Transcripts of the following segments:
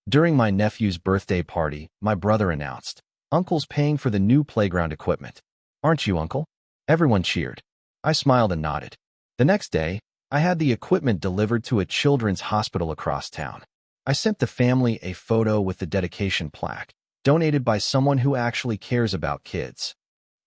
During my nephew's birthday party, my brother announced, "Uncle's paying for the new playground equipment. Aren't you, Uncle?" Everyone cheered. I smiled and nodded. The next day, I had the equipment delivered to a children's hospital across town. I sent the family a photo with the dedication plaque, donated by someone who actually cares about kids.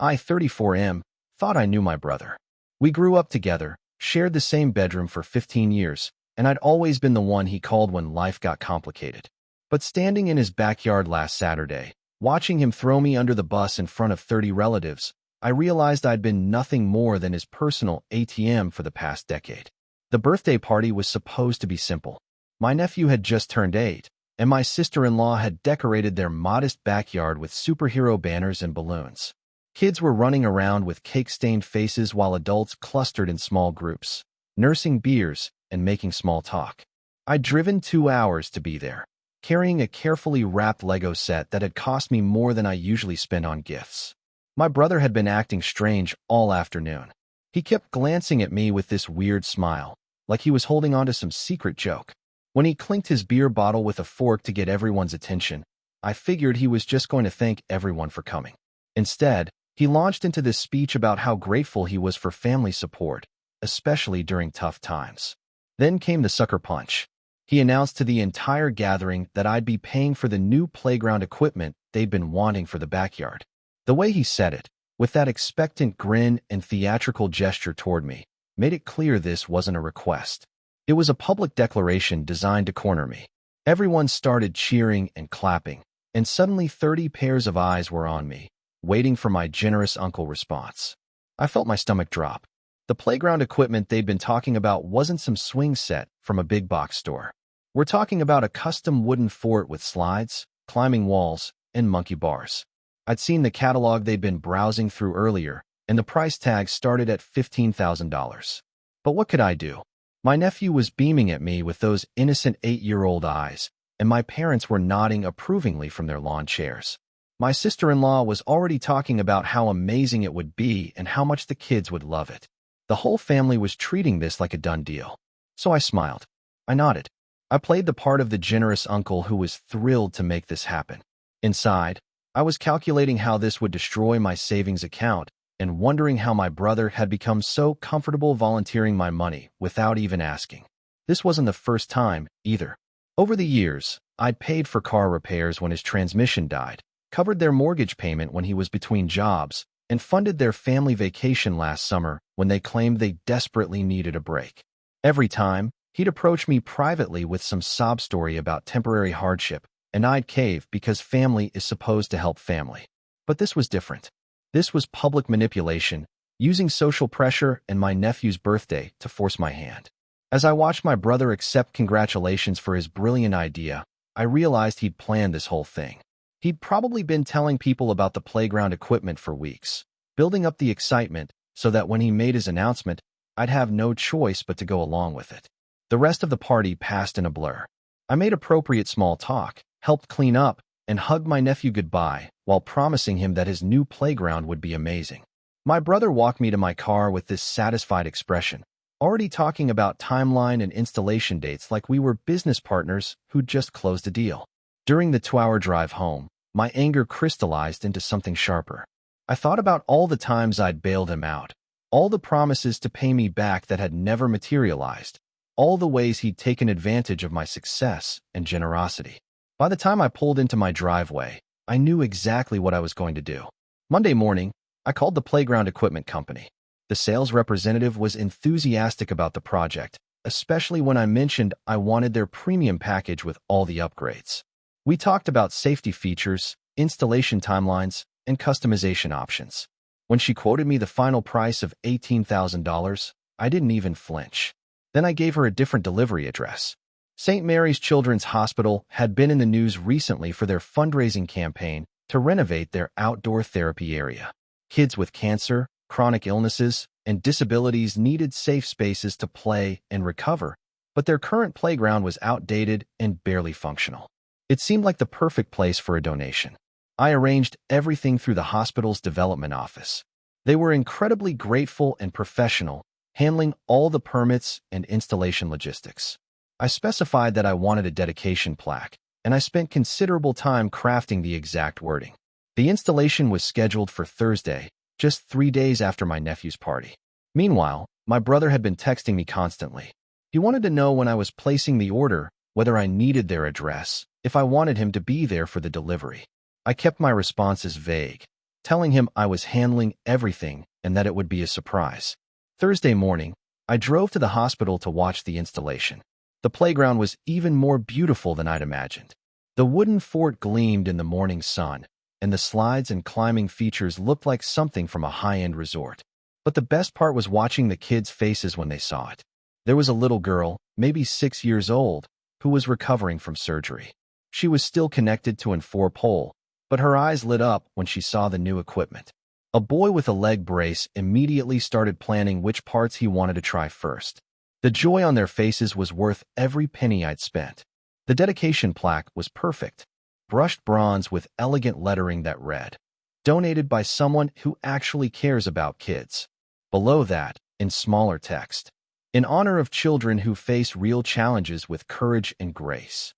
I, 34M, thought I knew my brother. We grew up together, shared the same bedroom for 15 years, and I'd always been the one he called when life got complicated. But standing in his backyard last Saturday, watching him throw me under the bus in front of 30 relatives, I realized I'd been nothing more than his personal ATM for the past decade. The birthday party was supposed to be simple. My nephew had just turned 8, and my sister-in-law had decorated their modest backyard with superhero banners and balloons. Kids were running around with cake-stained faces while adults clustered in small groups, nursing beers and making small talk. I'd driven 2 hours to be there, carrying a carefully wrapped Lego set that had cost me more than I usually spend on gifts. My brother had been acting strange all afternoon. He kept glancing at me with this weird smile, like he was holding on to some secret joke. When he clinked his beer bottle with a fork to get everyone's attention, I figured he was just going to thank everyone for coming. Instead, he launched into this speech about how grateful he was for family support, especially during tough times. Then came the sucker punch. He announced to the entire gathering that I'd be paying for the new playground equipment they'd been wanting for the backyard. The way he said it, with that expectant grin and theatrical gesture toward me, made it clear this wasn't a request. It was a public declaration designed to corner me. Everyone started cheering and clapping, and suddenly 30 pairs of eyes were on me, waiting for my generous uncle response. I felt my stomach drop. The playground equipment they'd been talking about wasn't some swing set from a big box store. We're talking about a custom wooden fort with slides, climbing walls, and monkey bars. I'd seen the catalog they'd been browsing through earlier, and the price tag started at $15,000. But what could I do? My nephew was beaming at me with those innocent 8-year-old eyes, and my parents were nodding approvingly from their lawn chairs. My sister-in-law was already talking about how amazing it would be and how much the kids would love it. The whole family was treating this like a done deal. So I smiled. I nodded. I played the part of the generous uncle who was thrilled to make this happen. Inside, I was calculating how this would destroy my savings account and wondering how my brother had become so comfortable volunteering my money without even asking. This wasn't the first time, either. Over the years, I'd paid for car repairs when his transmission died, covered their mortgage payment when he was between jobs, and funded their family vacation last summer when they claimed they desperately needed a break. Every time, he'd approach me privately with some sob story about temporary hardship, and I'd cave because family is supposed to help family. But this was different. This was public manipulation, using social pressure and my nephew's birthday to force my hand. As I watched my brother accept congratulations for his brilliant idea, I realized he'd planned this whole thing. He'd probably been telling people about the playground equipment for weeks, building up the excitement so that when he made his announcement, I'd have no choice but to go along with it. The rest of the party passed in a blur. I made appropriate small talk, helped clean up, and hugged my nephew goodbye while promising him that his new playground would be amazing. My brother walked me to my car with this satisfied expression, already talking about timeline and installation dates like we were business partners who'd just closed a deal. During the 2-hour drive home, my anger crystallized into something sharper. I thought about all the times I'd bailed him out, all the promises to pay me back that had never materialized, all the ways he'd taken advantage of my success and generosity. By the time I pulled into my driveway, I knew exactly what I was going to do. Monday morning, I called the playground equipment company. The sales representative was enthusiastic about the project, especially when I mentioned I wanted their premium package with all the upgrades. We talked about safety features, installation timelines, and customization options. When she quoted me the final price of $18,000, I didn't even flinch. Then I gave her a different delivery address. St. Mary's Children's Hospital had been in the news recently for their fundraising campaign to renovate their outdoor therapy area. Kids with cancer, chronic illnesses, and disabilities needed safe spaces to play and recover, but their current playground was outdated and barely functional. It seemed like the perfect place for a donation. I arranged everything through the hospital's development office. They were incredibly grateful and professional, handling all the permits and installation logistics. I specified that I wanted a dedication plaque, and I spent considerable time crafting the exact wording. The installation was scheduled for Thursday, just 3 days after my nephew's party. Meanwhile, my brother had been texting me constantly. He wanted to know when I was placing the order, whether I needed their address, if I wanted him to be there for the delivery. I kept my responses vague, telling him I was handling everything and that it would be a surprise. Thursday morning, I drove to the hospital to watch the installation. The playground was even more beautiful than I'd imagined. The wooden fort gleamed in the morning sun, and the slides and climbing features looked like something from a high-end resort. But the best part was watching the kids' faces when they saw it. There was a little girl, maybe 6 years old, who was recovering from surgery. She was still connected to an 4-pole, but her eyes lit up when she saw the new equipment. A boy with a leg brace immediately started planning which parts he wanted to try first. The joy on their faces was worth every penny I'd spent. The dedication plaque was perfect, brushed bronze with elegant lettering that read, "Donated by someone who actually cares about kids." Below that, in smaller text, "In honor of children who face real challenges with courage and grace."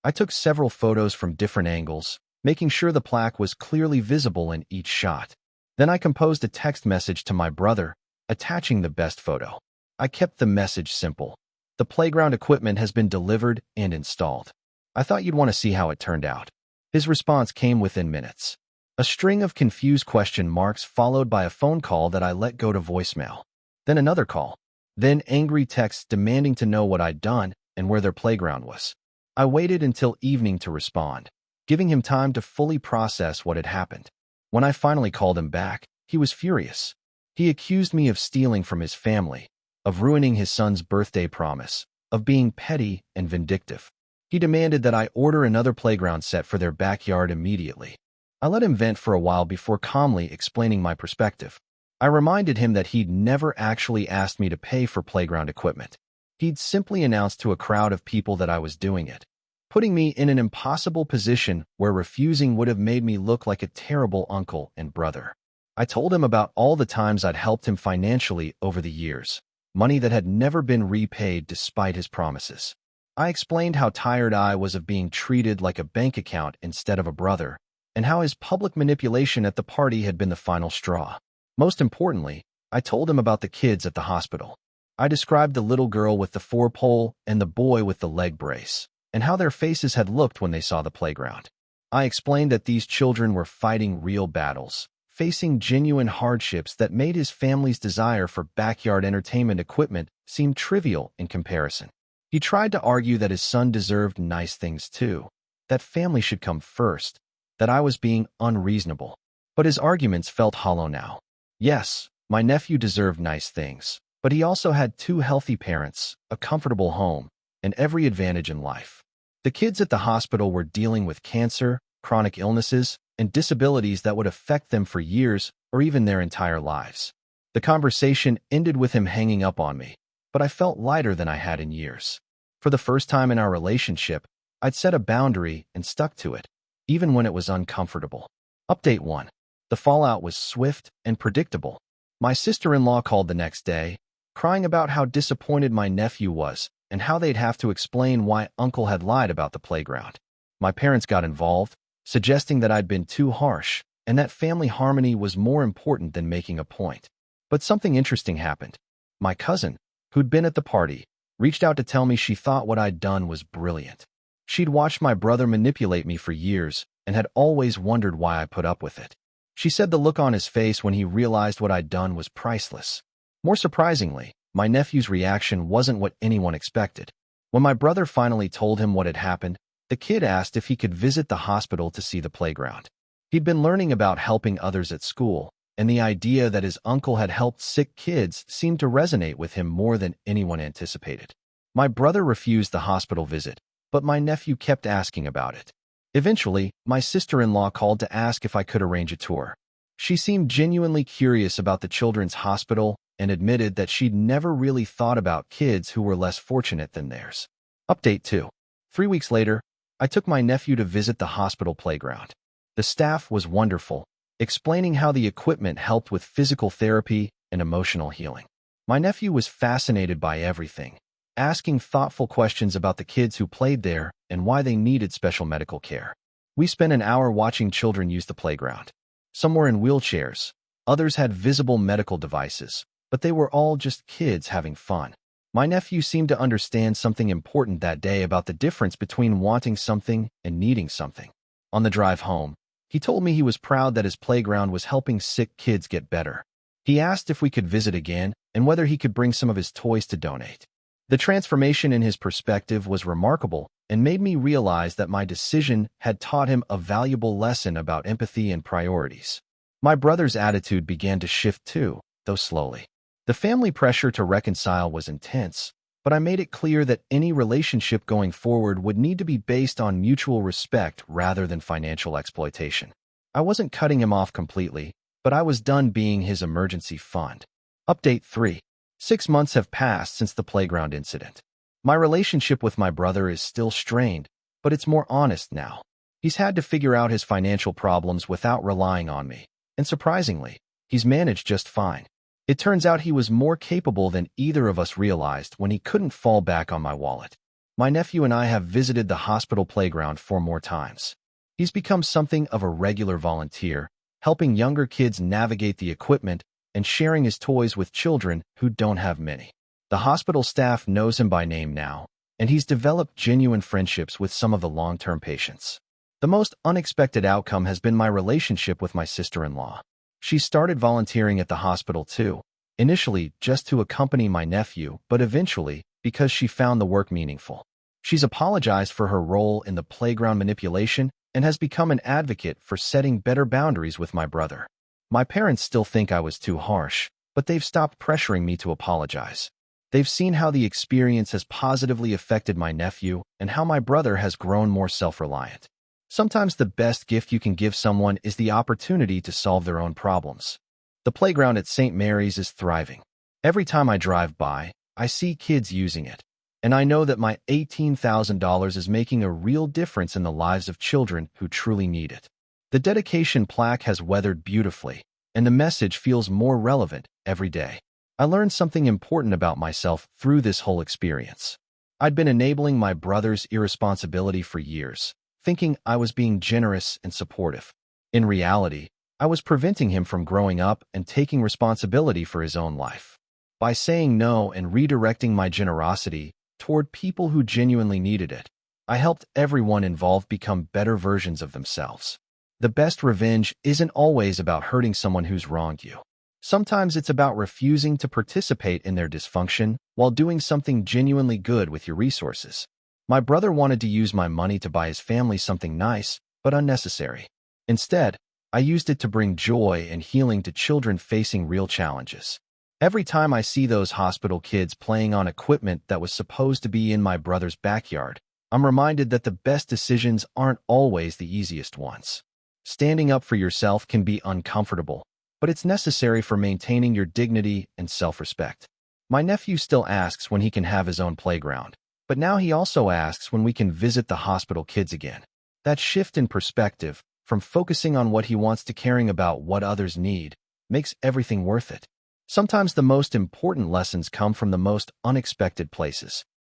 I took several photos from different angles, making sure the plaque was clearly visible in each shot. Then I composed a text message to my brother, attaching the best photo. I kept the message simple. The playground equipment has been delivered and installed. I thought you'd want to see how it turned out. His response came within minutes. A string of confused question marks followed by a phone call that I let go to voicemail. Then another call. Then angry texts demanding to know what I'd done and where their playground was. I waited until evening to respond, giving him time to fully process what had happened. When I finally called him back, he was furious. He accused me of stealing from his family, of ruining his son's birthday promise, of being petty and vindictive. He demanded that I order another playground set for their backyard immediately. I let him vent for a while before calmly explaining my perspective. I reminded him that he'd never actually asked me to pay for playground equipment. He'd simply announced to a crowd of people that I was doing it, putting me in an impossible position where refusing would have made me look like a terrible uncle and brother. I told him about all the times I'd helped him financially over the years, money that had never been repaid despite his promises. I explained how tired I was of being treated like a bank account instead of a brother, and how his public manipulation at the party had been the final straw. Most importantly, I told him about the kids at the hospital. I described the little girl with the 4-pole and the boy with the leg brace, and how their faces had looked when they saw the playground. I explained that these children were fighting real battles, facing genuine hardships that made his family's desire for backyard entertainment equipment seem trivial in comparison. He tried to argue that his son deserved nice things too, that family should come first, that I was being unreasonable. But his arguments felt hollow now. Yes, my nephew deserved nice things, but he also had 2 healthy parents, a comfortable home, and every advantage in life. The kids at the hospital were dealing with cancer, chronic illnesses, and disabilities that would affect them for years or even their entire lives. The conversation ended with him hanging up on me, but I felt lighter than I had in years. For the first time in our relationship, I'd set a boundary and stuck to it, even when it was uncomfortable. Update 1. The fallout was swift and predictable. My sister-in-law called the next day, crying about how disappointed my nephew was and how they'd have to explain why Uncle had lied about the playground. My parents got involved, suggesting that I'd been too harsh and that family harmony was more important than making a point. But something interesting happened. My cousin, who'd been at the party, reached out to tell me she thought what I'd done was brilliant. She'd watched my brother manipulate me for years and had always wondered why I put up with it. She said the look on his face when he realized what I'd done was priceless. More surprisingly, my nephew's reaction wasn't what anyone expected. When my brother finally told him what had happened, the kid asked if he could visit the hospital to see the playground. He'd been learning about helping others at school, and the idea that his uncle had helped sick kids seemed to resonate with him more than anyone anticipated. My brother refused the hospital visit, but my nephew kept asking about it. Eventually, my sister-in-law called to ask if I could arrange a tour. She seemed genuinely curious about the children's hospital and admitted that she'd never really thought about kids who were less fortunate than theirs. Update 2. 3 weeks later, I took my nephew to visit the hospital playground. The staff was wonderful, explaining how the equipment helped with physical therapy and emotional healing. My nephew was fascinated by everything, asking thoughtful questions about the kids who played there and why they needed special medical care. We spent an hour watching children use the playground. Some were in wheelchairs, others had visible medical devices, but they were all just kids having fun. My nephew seemed to understand something important that day about the difference between wanting something and needing something. On the drive home, he told me he was proud that his playground was helping sick kids get better. He asked if we could visit again and whether he could bring some of his toys to donate. The transformation in his perspective was remarkable and made me realize that my decision had taught him a valuable lesson about empathy and priorities. My brother's attitude began to shift too, though slowly. The family pressure to reconcile was intense, but I made it clear that any relationship going forward would need to be based on mutual respect rather than financial exploitation. I wasn't cutting him off completely, but I was done being his emergency fund. Update 3. 6 months have passed since the playground incident. My relationship with my brother is still strained, but it's more honest now. He's had to figure out his financial problems without relying on me, and surprisingly, he's managed just fine. It turns out he was more capable than either of us realized when he couldn't fall back on my wallet. My nephew and I have visited the hospital playground 4 more times. He's become something of a regular volunteer, helping younger kids navigate the equipment and sharing his toys with children who don't have many. The hospital staff knows him by name now, and he's developed genuine friendships with some of the long-term patients. The most unexpected outcome has been my relationship with my sister-in-law. She started volunteering at the hospital too, initially just to accompany my nephew, but eventually because she found the work meaningful. She's apologized for her role in the playground manipulation and has become an advocate for setting better boundaries with my brother. My parents still think I was too harsh, but they've stopped pressuring me to apologize. They've seen how the experience has positively affected my nephew and how my brother has grown more self-reliant. Sometimes the best gift you can give someone is the opportunity to solve their own problems. The playground at St. Mary's is thriving. Every time I drive by, I see kids using it, and I know that my $18,000 is making a real difference in the lives of children who truly need it. The dedication plaque has weathered beautifully, and the message feels more relevant every day. I learned something important about myself through this whole experience. I'd been enabling my brother's irresponsibility for years, thinking I was being generous and supportive. In reality, I was preventing him from growing up and taking responsibility for his own life. By saying no and redirecting my generosity toward people who genuinely needed it, I helped everyone involved become better versions of themselves. The best revenge isn't always about hurting someone who's wronged you. Sometimes it's about refusing to participate in their dysfunction while doing something genuinely good with your resources. My brother wanted to use my money to buy his family something nice, but unnecessary. Instead, I used it to bring joy and healing to children facing real challenges. Every time I see those hospital kids playing on equipment that was supposed to be in my brother's backyard, I'm reminded that the best decisions aren't always the easiest ones. Standing up for yourself can be uncomfortable, but it's necessary for maintaining your dignity and self-respect. My nephew still asks when he can have his own playground, but now he also asks when we can visit the hospital kids again. That shift in perspective, from focusing on what he wants to caring about what others need, makes everything worth it. Sometimes the most important lessons come from the most unexpected places.